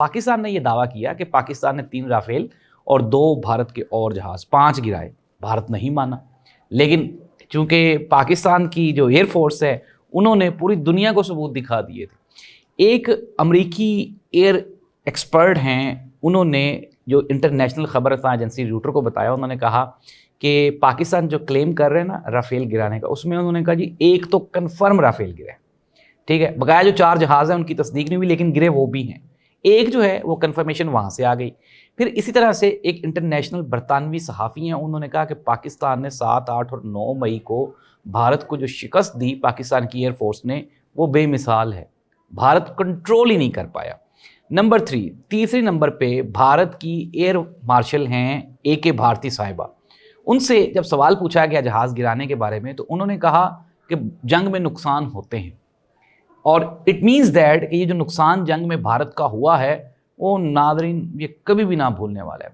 पाकिस्तान ने यह दावा किया कि पाकिस्तान ने 3 राफेल और 2 भारत के और जहाज 5 गिराए। भारत नहीं माना, लेकिन चूंकि पाकिस्तान की जो एयर फोर्स है उन्होंने पूरी दुनिया को सबूत दिखा दिए थे। एक अमरीकी एयर एक्सपर्ट हैं, उन्होंने जो इंटरनेशनल खबर एजेंसी रूटर को बताया, उन्होंने कहा कि पाकिस्तान जो क्लेम कर रहे हैं ना राफेल गिराने का, उसमें उन्होंने कहा जी एक तो कन्फर्म राफेल गिरे, ठीक है, बकाया जो 4 जहाज़ हैं उनकी तस्दीक नहीं हुई लेकिन गिरे वो भी हैं। एक जो है वो कन्फर्मेशन वहाँ से आ गई। फिर इसी तरह से एक इंटरनेशनल बरतानवी सहाफ़ी हैं, उन्होंने कहा कि पाकिस्तान ने 7, 8 और 9 मई को भारत को जो शिकस्त दी पाकिस्तान की एयर फोर्स ने, वो बेमिसाल है। भारत कंट्रोल ही नहीं कर पाया। नंबर 3, तीसरे नंबर पे भारत की एयर मार्शल हैं AK भारती साहिबा। उनसे जब सवाल पूछा गया जहाज़ गिराने के बारे में, तो उन्होंने कहा कि जंग में नुकसान होते हैं और इट मीन्स दैट कि ये जो नुकसान जंग में भारत का हुआ है वो नाज़रीन ये कभी भी ना भूलने वाला है।